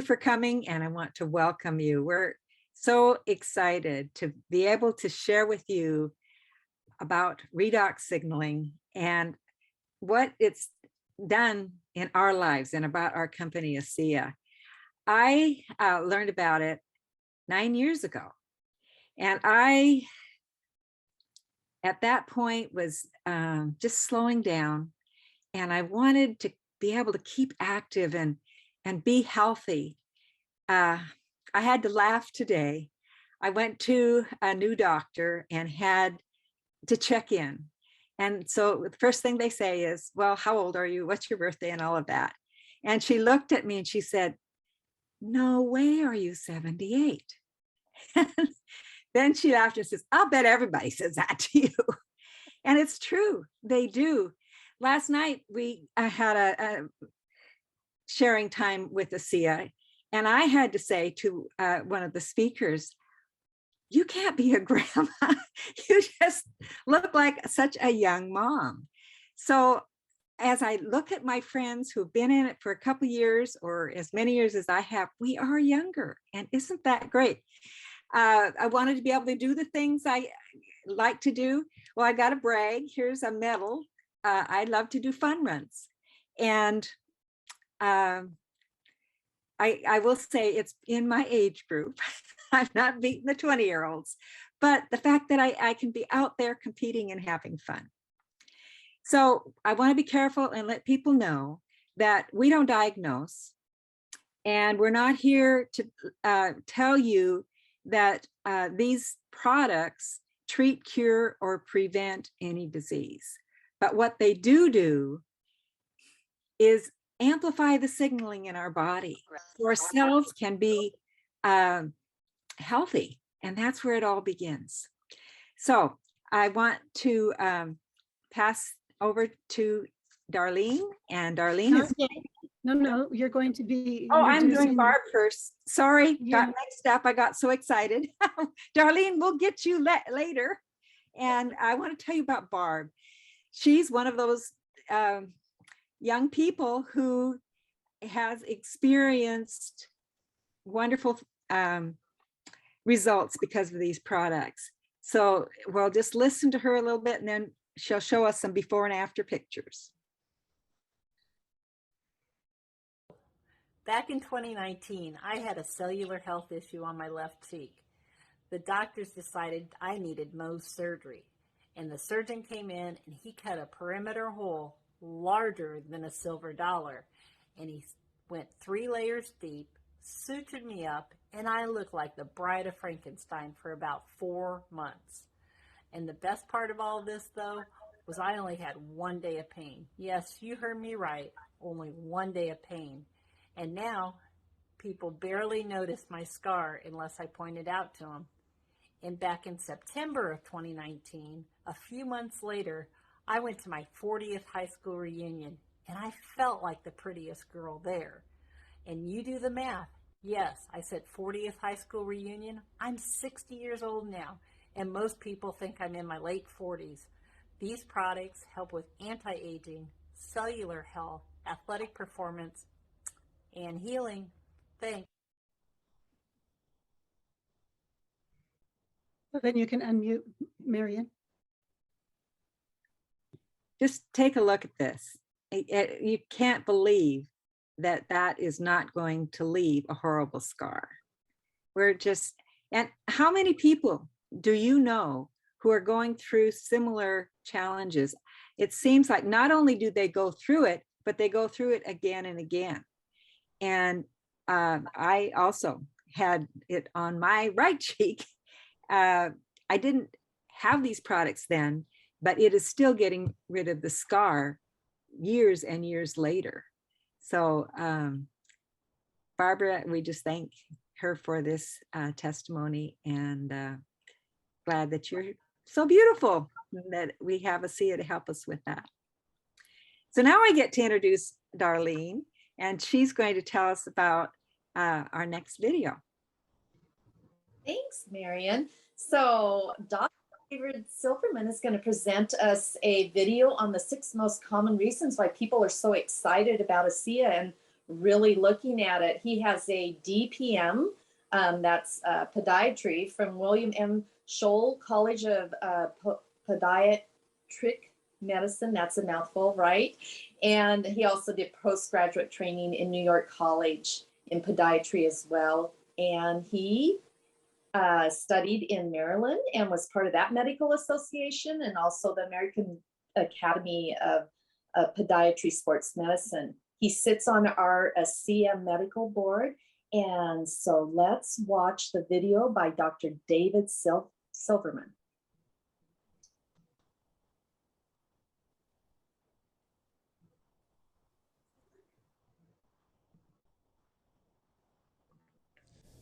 for coming, and I want to welcome you. We're so excited to be able to share with you about redox signaling and what it's done in our lives and about our company, ASEA. I learned about it 9 years ago, and I, at that point, was just slowing down, and I wanted to be able to keep active and be healthy. I had to laugh today. I went to a new doctor and had to check in. And so the first thing they say is, well, how old are you? What's your birthday? And all of that. And she looked at me and she said, no way are you 78. Then she laughed and says, I'll bet everybody says that to you. And it's true, they do. Last night, I had a sharing time with ASEA, and I had to say to one of the speakers, you can't be a grandma. You just look like such a young mom. So as I look at my friends who've been in it for a couple years or as many years as I have, we are younger. And isn't that great? I wanted to be able to do the things I like to do. Well, I got to brag. Here's a medal. I love to do fun runs. And I will say it's in my age group. I'm not beating the 20-year-olds, but the fact that I can be out there competing and having fun. So I want to be careful and let people know that we don't diagnose, and we're not here to tell you that these products treat, cure, or prevent any disease. But what they do is amplify the signaling in our body so our cells can be healthy, and that's where it all begins. So I want to pass over to Darleen, and Darleen is... No, you're going to be... Oh, I'm doing Barb first. Sorry, got mixed up. I got so excited. Darleen, we'll get you later. And I want to tell you about Barb. She's one of those young people who has experienced wonderful results because of these products. So we'll just listen to her a little bit, and then she'll show us some before and after pictures. Back in 2019, I had a cellular health issue on my left cheek. The doctors decided I needed Mohs surgery, and the surgeon came in and he cut a perimeter hole larger than a silver dollar, and he went 3 layers deep, sutured me up, and I looked like the bride of Frankenstein for about 4 months. And the best part of all this, though, was I only had 1 day of pain. Yes, you heard me right, only 1 day of pain. And now people barely notice my scar unless I point it out to them. And back in September of 2019, a few months later, I went to my 40th high school reunion, and I felt like the prettiest girl there. And you do the math. Yes, I said 40th high school reunion. I'm 60 years old now, and most people think I'm in my late 40s. These products help with anti-aging, cellular health, athletic performance, and healing. Thanks. So then you can unmute, Marian. Just take a look at this. You can't believe that that is not going to leave a horrible scar. We're just, and how many people do you know who are going through similar challenges? It seems like not only do they go through it, but they go through it again and again. And I also had it on my right cheek. I didn't have these products then, but it is still getting rid of the scar years and years later. So Barbara, we just thank her for this testimony, and glad that you're so beautiful that we have ASEA to help us with that. So now I get to introduce Darleen, and she's going to tell us about our next video. Thanks, Marian. So Dr. David Silverman is going to present us a video on the 6 most common reasons why people are so excited about ASEA. And really looking at it. He has a DPM, that's podiatry from William M. Scholl College of Podiatric Medicine. That's a mouthful, right? And he also did postgraduate training in New York College in podiatry as well. And he studied in Maryland and was part of that medical association, and also the American Academy of Podiatry Sports Medicine. He sits on our ASEA medical board. And so let's watch the video by Dr. David Silverman.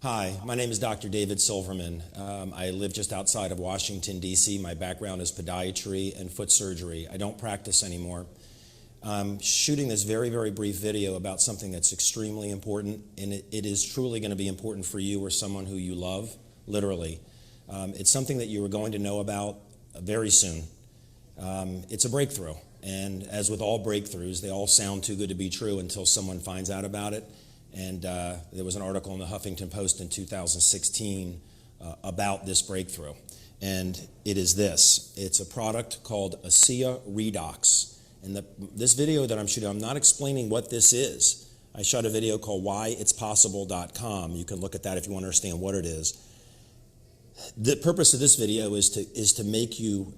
Hi, my name is Dr. David Silverman. I live just outside of Washington, D.C. My background is podiatry and foot surgery. I don't practice anymore. I'm shooting this very, very brief video about something that's extremely important, and it is truly going to be important for you or someone who you love, literally. It's something that you are going to know about very soon. It's a breakthrough, and as with all breakthroughs, they all sound too good to be true until someone finds out about it. And there was an article in the Huffington Post in 2016 about this breakthrough. And it is this. It's a product called ASEA Redox. And this video that I'm shooting, I'm not explaining what this is. I shot a video called whyitspossible.com. You can look at that if you want to understand what it is. The purpose of this video is to make you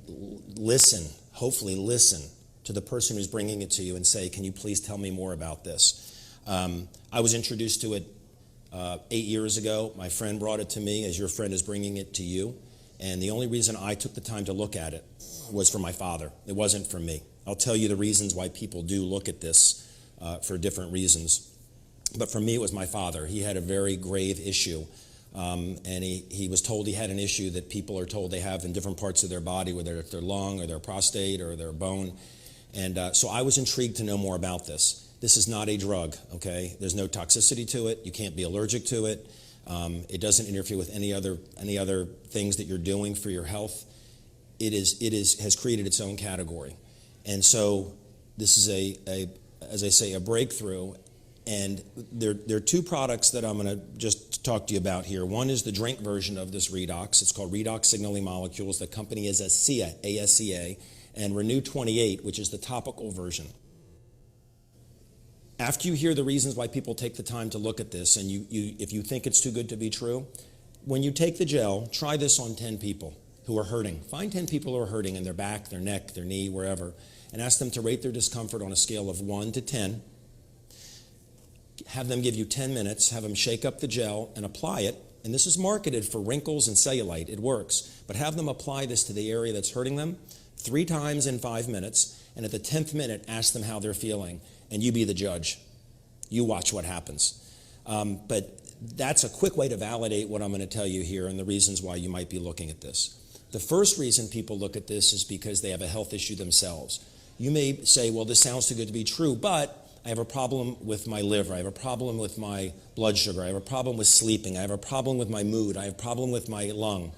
listen, hopefully listen, to the person who's bringing it to you and say, can you please tell me more about this? I was introduced to it 8 years ago. My friend brought it to me, as your friend is bringing it to you. And the only reason I took the time to look at it was for my father. It wasn't for me. I'll tell you the reasons why people do look at this for different reasons. But for me, it was my father. He had a very grave issue. And he was told he had an issue that people are told they have in different parts of their body, whether it's their lung or their prostate or their bone. And so I was intrigued to know more about this. This is not a drug, okay? There's no toxicity to it. You can't be allergic to it. It doesn't interfere with any other things that you're doing for your health. It has created its own category. And so this is as I say, a breakthrough. And there are two products that I'm going to just talk to you about here. One is the drink version of this Redox. It's called Redox Signaling Molecules. The company is ASEA, A-S-E-A, and Renew 28, which is the topical version. After you hear the reasons why people take the time to look at this, and if you think it's too good to be true, when you take the gel, try this on 10 people who are hurting. Find 10 people who are hurting in their back, their neck, their knee, wherever, and ask them to rate their discomfort on a scale of 1 to 10. Have them give you 10 minutes, have them shake up the gel and apply it. And this is marketed for wrinkles and cellulite. It works. But have them apply this to the area that's hurting them 3 times in 5 minutes. And at the 10th minute, ask them how they're feeling. And you be the judge. You watch what happens. But that's a quick way to validate what I'm going to tell you here and the reasons why you might be looking at this. The first reason people look at this is because they have a health issue themselves. You may say, well, this sounds too good to be true, but I have a problem with my liver. I have a problem with my blood sugar. I have a problem with sleeping. I have a problem with my mood. I have a problem with my lung.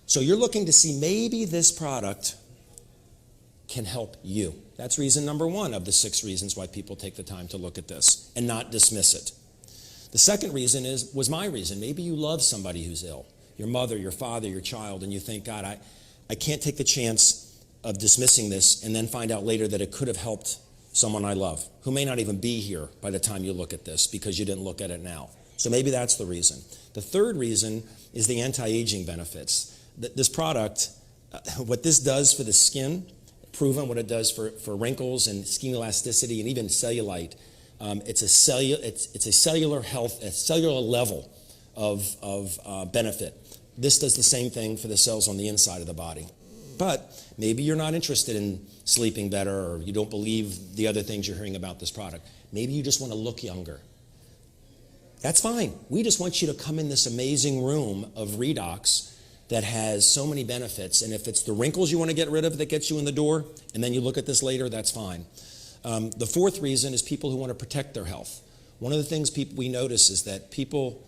So you're looking to see maybe this product can help you. That's reason number 1 of the 6 reasons why people take the time to look at this and not dismiss it. The second reason was my reason. Maybe you love somebody who's ill, your mother, your father, your child, and you think, God, I can't take the chance of dismissing this and then find out later that it could have helped someone I love who may not even be here by the time you look at this because you didn't look at it now. So maybe that's the reason. The third reason is the anti-aging benefits. This product, what this does for the skin, proven what it does for wrinkles and skin elasticity and even cellulite. It's a cellular health, a cellular level of benefit. This does the same thing for the cells on the inside of the body. But maybe you're not interested in sleeping better, or you don't believe the other things you're hearing about this product. Maybe you just want to look younger. That's fine. We just want you to come in this amazing room of Redox that has so many benefits. And if it's the wrinkles you want to get rid of that gets you in the door, and then you look at this later, that's fine. The fourth reason is people who want to protect their health. One of the things we notice is that people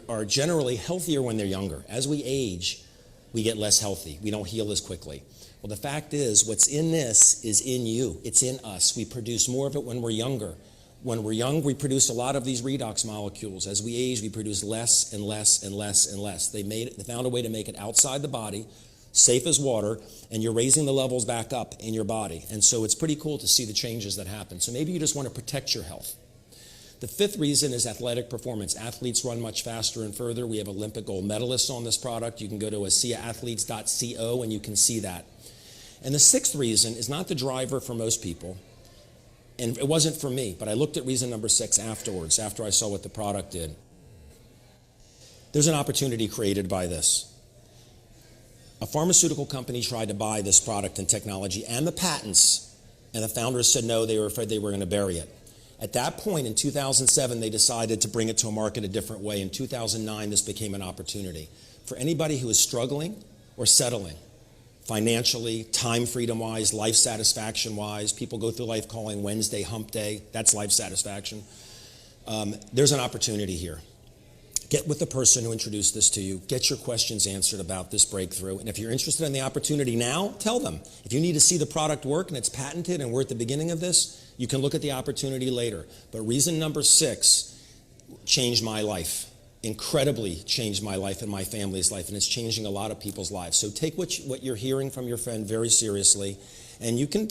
are generally healthier when they're younger. As we age, we get less healthy. We don't heal as quickly. Well, the fact is, what's in this is in you. It's in us. We produce more of it when we're younger. When we're young, we produce a lot of these redox molecules. As we age, we produce less and less and less and less. They found a way to make it outside the body, safe as water, and you're raising the levels back up in your body. And so it's pretty cool to see the changes that happen. So maybe you just want to protect your health. The fifth reason is athletic performance. Athletes run much faster and further. We have Olympic gold medalists on this product. You can go to asiaathletes.co and you can see that. And the sixth reason is not the driver for most people. And it wasn't for me, but I looked at reason number 6 afterwards, after I saw what the product did. There's an opportunity created by this. A pharmaceutical company tried to buy this product and technology and the patents, and the founders said no, they were afraid they were going to bury it. At that point in 2007, they decided to bring it to a market a different way. In 2009, this became an opportunity. For anybody who is struggling or settling, financially, time freedom-wise, life satisfaction-wise, people go through life calling Wednesday hump day, that's life satisfaction. There's an opportunity here. Get with the person who introduced this to you. Get your questions answered about this breakthrough. And if you're interested in the opportunity now, tell them. If you need to see the product work and it's patented and we're at the beginning of this, you can look at the opportunity later. But reason number 6 changed my life. Incredibly changed my life and my family's life, and it's changing a lot of people's lives. So take what you're hearing from your friend very seriously, and you can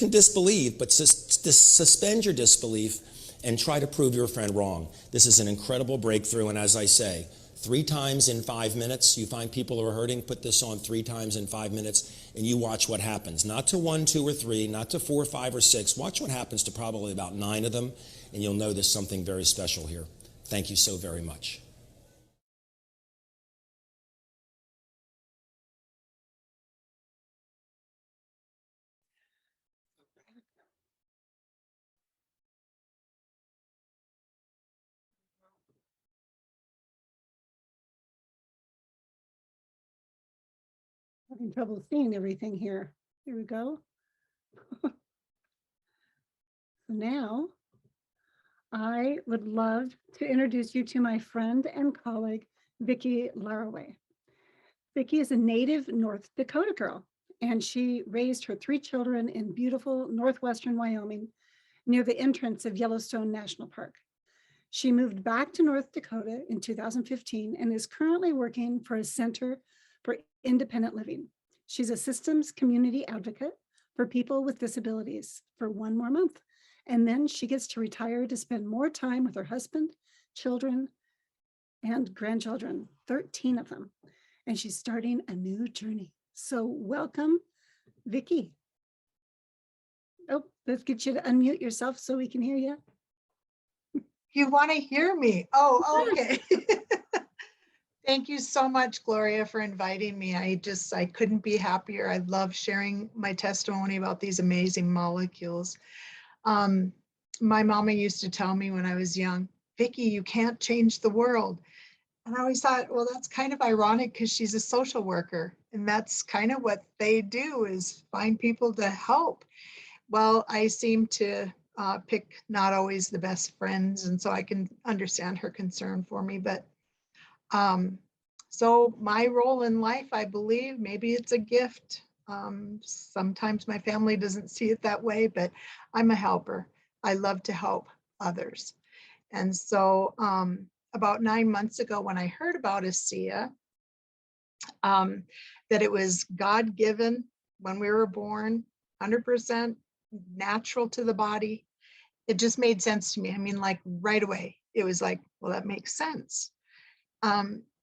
disbelieve, but suspend your disbelief and try to prove your friend wrong. This is an incredible breakthrough, and as I say, 3 times in 5 minutes, you find people who are hurting, put this on 3 times in 5 minutes, and you watch what happens. Not to 1, 2, or 3, not to 4, 5, or 6. Watch what happens to probably about 9 of them, and you'll know there's something very special here. Thank you so very much. Having trouble seeing everything here. Here we go. So now I would love to introduce you to my friend and colleague, Vicki Laraway. Vicki is a native North Dakota girl, and she raised her 3 children in beautiful Northwestern Wyoming near the entrance of Yellowstone National Park. She moved back to North Dakota in 2015 and is currently working for a Center for Independent Living. She's a systems community advocate for people with disabilities for 1 more month. And then she gets to retire to spend more time with her husband, children, and grandchildren, 13 of them. And she's starting a new journey. So welcome, Vicki. Oh, let's get you to unmute yourself so we can hear you. You want to hear me? Oh, okay. Thank you so much, Gloria, for inviting me. I couldn't be happier. I love sharing my testimony about these amazing molecules. My mama used to tell me when I was young, Vicki, you can't change the world. And I always thought, well, that's kind of ironic because she's a social worker. And that's kind of what they do, is find people to help. Well, I seem to pick not always the best friends. And so I can understand her concern for me. But so my role in life, I believe, maybe it's a gift. Sometimes my family doesn't see it that way, but I'm a helper. I love to help others. And so about 9 months ago, when I heard about ASEA, that it was God-given when we were born, 100% natural to the body, it just made sense to me. I mean, like right away, it was like, well, that makes sense.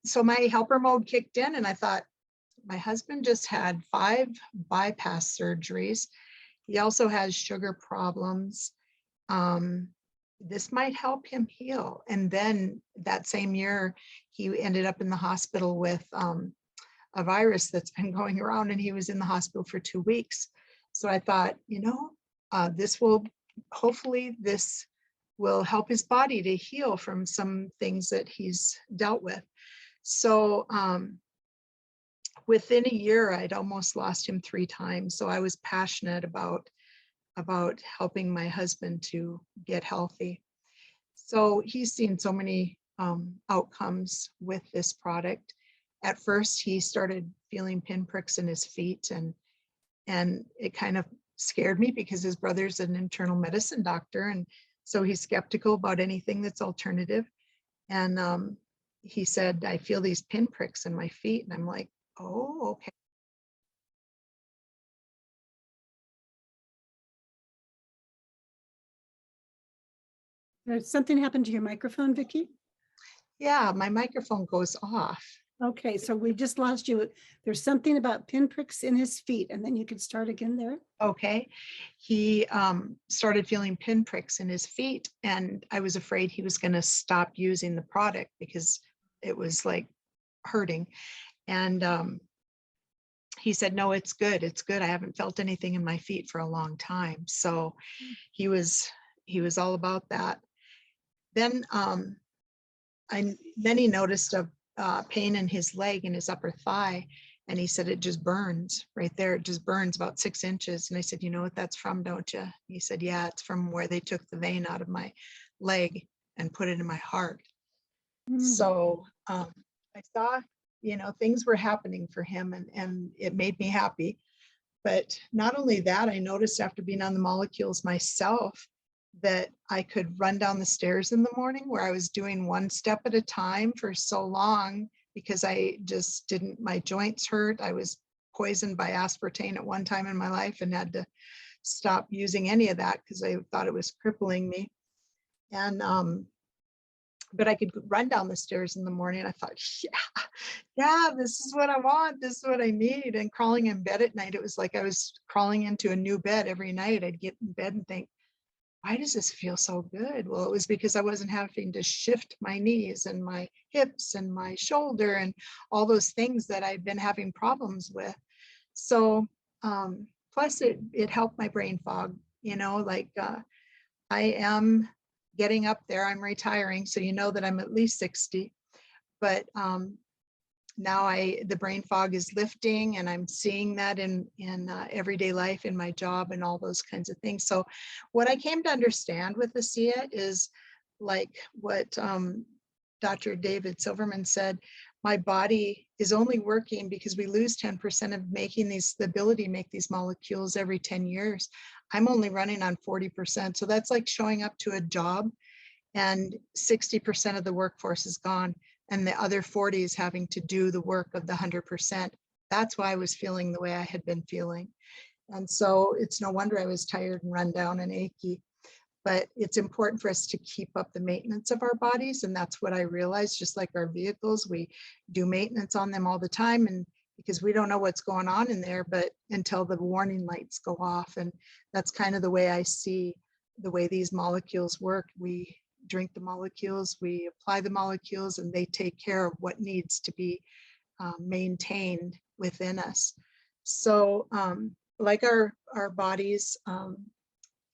So my helper mode kicked in, and I thought, my husband just had 5 bypass surgeries. He also has sugar problems. This might help him heal. And then that same year, he ended up in the hospital with a virus that's been going around, and he was in the hospital for 2 weeks. So I thought, hopefully this will help his body to heal from some things that he's dealt with. So within a year, I'd almost lost him 3 times. So I was passionate about helping my husband to get healthy. So he's seen so many outcomes with this product. At first, he started feeling pinpricks in his feet, and And it kind of scared me because his brother's an internal medicine doctor. And so he's skeptical about anything that's alternative. And he said, I feel these pinpricks in my feet. And I'm like, oh, okay. There's something happened to your microphone, Vicki? Yeah, my microphone goes off. Okay, so we just lost you. There's something about pinpricks in his feet, and then you could start again there. Okay. He started feeling pinpricks in his feet, and I was afraid he was going to stop using the product because it was like hurting. And he said, no, it's good. It's good. I haven't felt anything in my feet for a long time. So he was all about that. Then then he noticed a pain in his leg and his upper thigh. And he said, it just burns right there. It just burns about 6 inches. And I said, you know what that's from, don't you? He said, yeah, it's from where they took the vein out of my leg and put it in my heart. So I saw, things were happening for him, and it made me happy. But not only that, I noticed after being on the molecules myself that I could run down the stairs in the morning, where I was doing one step at a time for so long because I just didn't, my joints hurt. I was poisoned by aspartame at one time in my life and had to stop using any of that because I thought it was crippling me. And but I could run down the stairs in the morning. I thought, yeah, this is what I want. This is what I need. And crawling in bed at night, it was like I was crawling into a new bed every night. I'd get in bed and think, why does this feel so good? Well, it was because I wasn't having to shift my knees and my hips and my shoulder and all those things that I'd been having problems with. So plus it helped my brain fog, I am getting up there. I'm retiring, so that I'm at least 60, but now the brain fog is lifting, and I'm seeing that in everyday life, in my job, and all those kinds of things. So what I came to understand with ASEA is like what Dr. David Silverman said, my body is only working because we lose 10% of making the ability to make these molecules every 10 years. I'm only running on 40%. So that's like showing up to a job and 60% of the workforce is gone, and the other 40 is having to do the work of the 100%. That's why I was feeling the way I had been feeling. And so it's no wonder I was tired and run down and achy. But it's important for us to keep up the maintenance of our bodies. And that's what I realized, just like our vehicles, we do maintenance on them all the time, and because we don't know what's going on in there, but until the warning lights go off. And that's kind of the way I see the way these molecules work. We drink the molecules, we apply the molecules, and they take care of what needs to be maintained within us. So like our bodies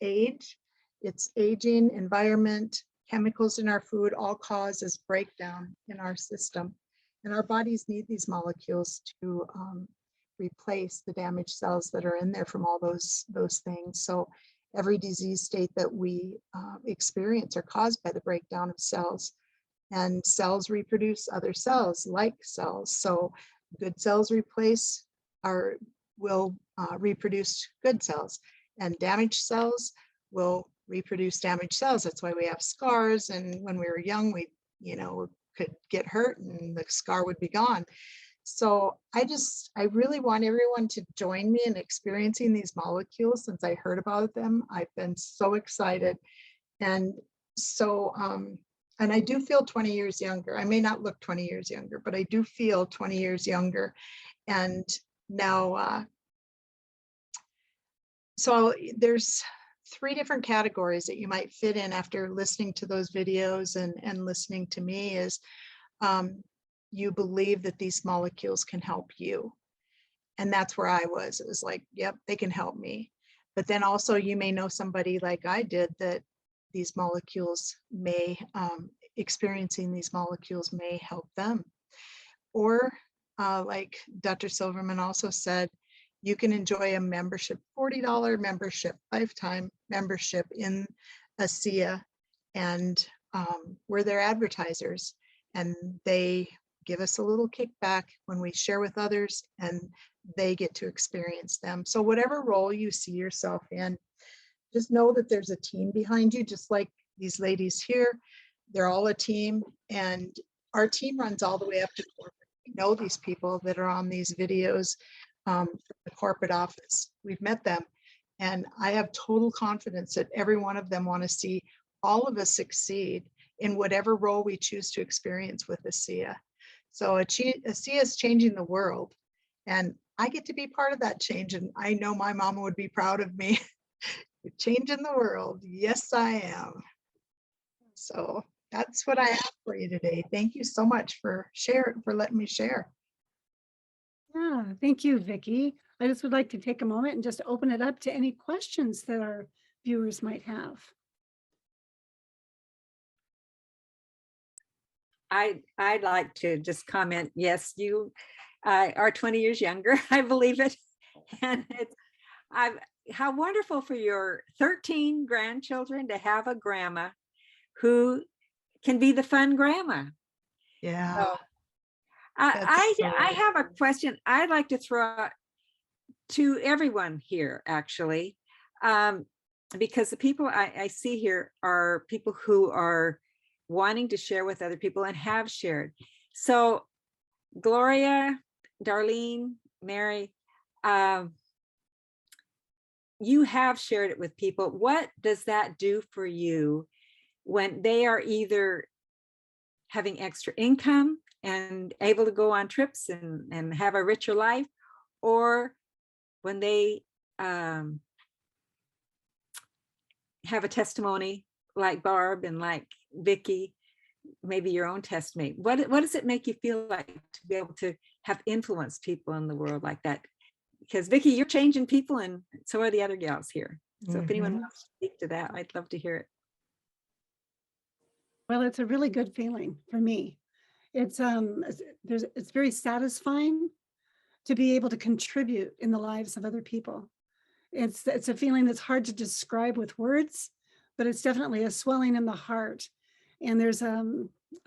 age, it's aging, environment, chemicals in our food all causes breakdown in our system. And our bodies need these molecules to replace the damaged cells that are in there from all those things. So every disease state that we experience are caused by the breakdown of cells. And cells reproduce other cells, like cells. So good cells will reproduce good cells, and damaged cells will reproduce damaged cells. That's why we have scars. And when we were young, we could get hurt and the scar would be gone. So I really want everyone to join me in experiencing these molecules. Since I heard about them, I've been so excited. And so, and I do feel 20 years younger. I may not look 20 years younger, but I do feel 20 years younger. And now, so there's 3 different categories that you might fit in after listening to those videos and listening to me is you believe that these molecules can help you. And that's where I was. It was like, yep, they can help me. But then also you may know somebody like I did that these molecules may, experiencing these molecules may help them. Or like Dr. Silverman also said, you can enjoy a membership, $40 membership, lifetime membership in ASEA, and we're their advertisers, and they give us a little kickback when we share with others, and they get to experience them. So whatever role you see yourself in, just know that there's a team behind you, just like these ladies here. They're all a team, and our team runs all the way up to corporate. We know these people that are on these videos from the corporate office. We've met them, and I have total confidence that every one of them want to see all of us succeed in whatever role we choose to experience with ASEA. So ASEA is changing the world, and I get to be part of that change, and I know my mama would be proud of me. Changing the world. Yes, I am. So that's what I have for you today. Thank you so much for letting me share. Yeah, thank you, Vicki. I just would like to take a moment and just open it up to any questions that our viewers might have. I'd like to just comment, yes, you are 20 years younger, I believe it. And how wonderful for your 13 grandchildren to have a grandma who can be the fun grandma. Yeah. So, I so have a question I'd like to throw out to everyone here, actually, because the people I see here are people who are wanting to share with other people and have shared. So Gloria, Darleen, Mary, you have shared it with people. What does that do for you when they are either having extra income and able to go on trips and have a richer life, or when they have a testimony like Barb and like Vicki, maybe your own testimony? What does it make you feel like to be able to have influenced people in the world like that? Because Vicki, you're changing people, and so are the other gals here. So if anyone wants to speak to that, I'd love to hear it. Well, it's a really good feeling for me. It's very satisfying to be able to contribute in the lives of other people. It's a feeling that's hard to describe with words, but it's definitely a swelling in the heart. And there's I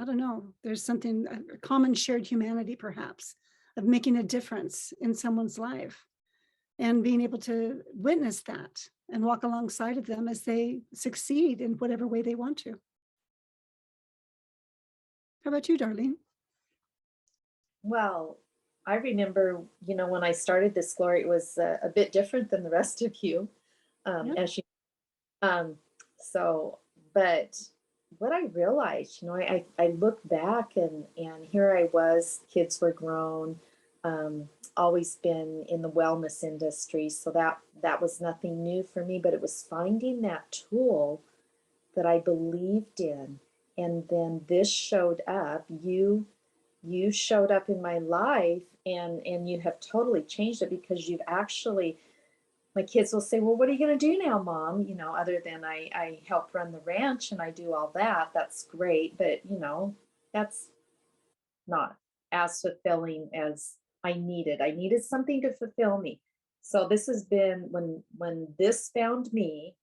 don't know, there's something, a common shared humanity perhaps, of making a difference in someone's life and being able to witness that and walk alongside of them as they succeed in whatever way they want to. How about you, Darleen? Well, I remember, when I started this, Gloria, it was a bit different than the rest of you, Yeah. as you, but what I realized, I look back and here I was, kids were grown, always been in the wellness industry. So that was nothing new for me, but it was finding that tool that I believed in. And then this showed up, you showed up in my life, and you have totally changed it, because you've actually, my kids will say, well, what are you going to do now, Mom? Other than I help run the ranch and I do all that. That's great. But, that's not as fulfilling as I needed. I needed something to fulfill me. So this has been, when this found me,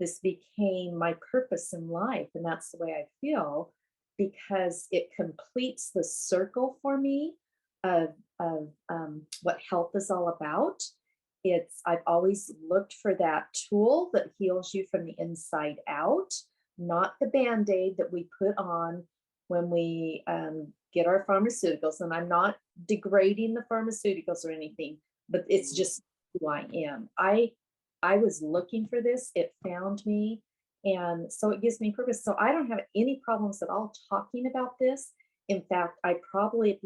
this became my purpose in life. And that's the way I feel, because it completes the circle for me of what health is all about. I've always looked for that tool that heals you from the inside out, not the Band-Aid that we put on when we get our pharmaceuticals. And I'm not degrading the pharmaceuticals or anything, but it's just who I am. I was looking for this, it found me, and so it gives me purpose. So I don't have any problems at all talking about this. In fact, I probably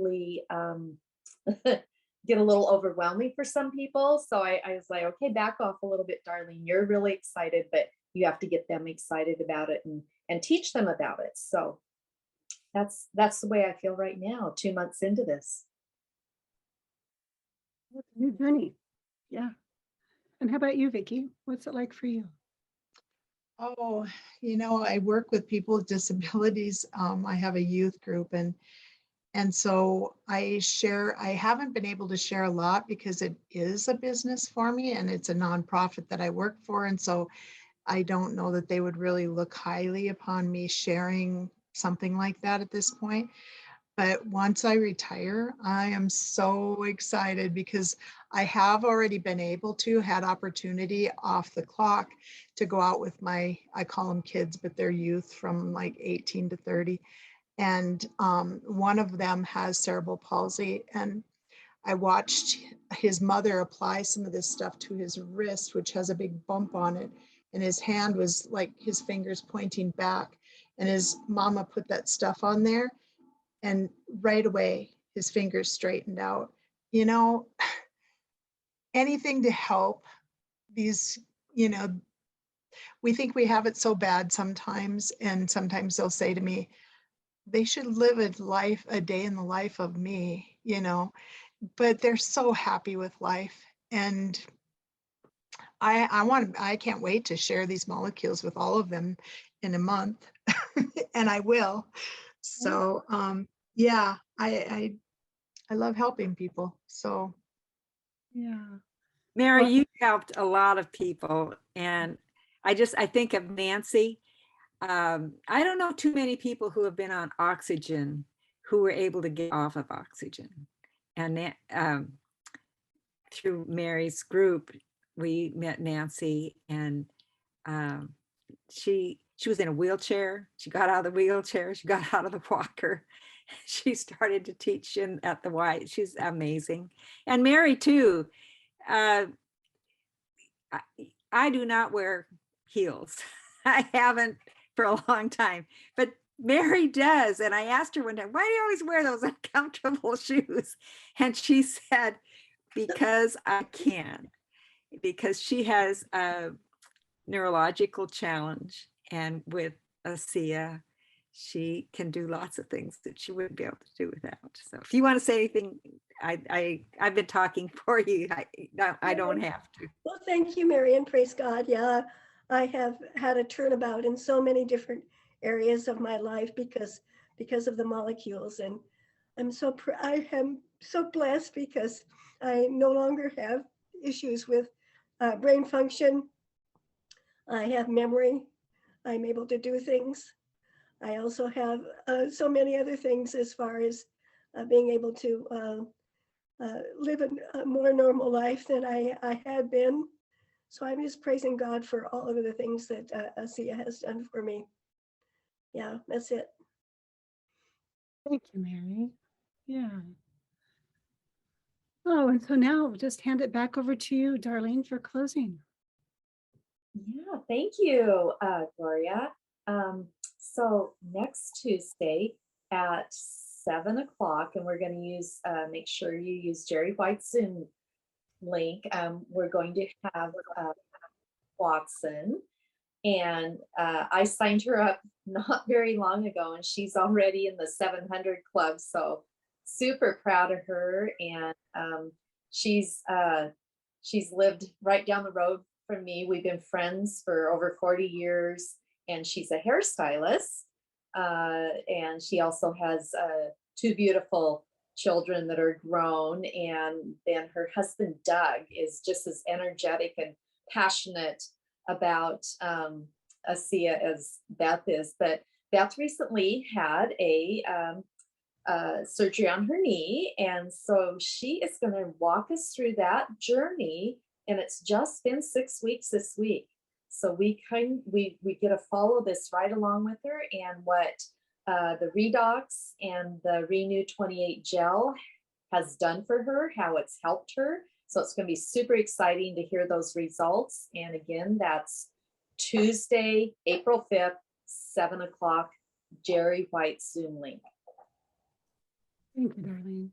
get a little overwhelming for some people. So I was like, okay, back off a little bit, Darleen. You're really excited, but you have to get them excited about it and teach them about it. So that's the way I feel right now, 2 months into this. New journey. Yeah. And how about you, Vicki? What's it like for you? Oh, I work with people with disabilities. I have a youth group, and so I haven't been able to share a lot because it is a business for me, and it's a nonprofit that I work for. And so I don't know that they would really look highly upon me sharing something like that at this point. But once I retire, I am so excited because I have already been able to, had opportunity off the clock to go out with my, I call them kids, but they're youth from like 18 to 30. And one of them has cerebral palsy. And I watched his mother apply some of this stuff to his wrist, which has a big bump on it. And his hand was like his fingers pointing back. And his mama put that stuff on there. And right away, his fingers straightened out. You know, anything to help these, you know, we think we have it so bad sometimes. And sometimes they'll say to me, they should live a life, a day in the life of me, you know, but they're so happy with life. And I can't wait to share these molecules with all of them in a month. And I will. So yeah, I love helping people. So Yeah. Mary, Well- you helped a lot of people. And I think of Nancy. I don't know too many people who have been on oxygen who were able to get off of oxygen. And through Mary's group, we met Nancy, and she was in a wheelchair. She got out of the wheelchair. She got out of the walker. She started to teach at the Y. She's amazing. And Mary too. I do not wear heels. I haven't for a long time, but Mary does. And I asked her one time, why do you always wear those uncomfortable shoes? And she said, because I can, because she has a neurological challenge. And with ASEA, she can do lots of things that she wouldn't be able to do without. So if you want to say anything, I've been talking for you. I don't have to. Well, thank you, Marian. Praise God. Yeah, I have had a turnabout in so many different areas of my life because of the molecules, and I am so blessed because I no longer have issues with brain function. I have memory. I'm able to do things. I also have so many other things as far as being able to live a more normal life than I had been. So I'm just praising God for all of the things that ASEA has done for me. Yeah, that's it. Thank you, Mary. Yeah. Oh, and so now we'll just hand it back over to you, Darleen, for closing. Yeah, thank you, Gloria. So next Tuesday at 7 o'clock, and we're going to use, make sure you use Jerry White's Zoom link. We're going to have Watson, and I signed her up not very long ago, and she's already in the 700 club. So super proud of her, and she's lived right down the road from me. We've been friends for over 40 years, and she's a hairstylist, and she also has 2 beautiful children that are grown, and then her husband Doug is just as energetic and passionate about ASEA as Beth is. But Beth recently had a surgery on her knee, and so she is going to walk us through that journey, and it's just been 6 weeks this week. So we get to follow this right along with her, and what the Redox and the Renew 28 gel has done for her, how it's helped her. So it's going to be super exciting to hear those results. And again, that's Tuesday, April 5th, 7 o'clock, Jerry White Zoom link. Thank you, Darleen.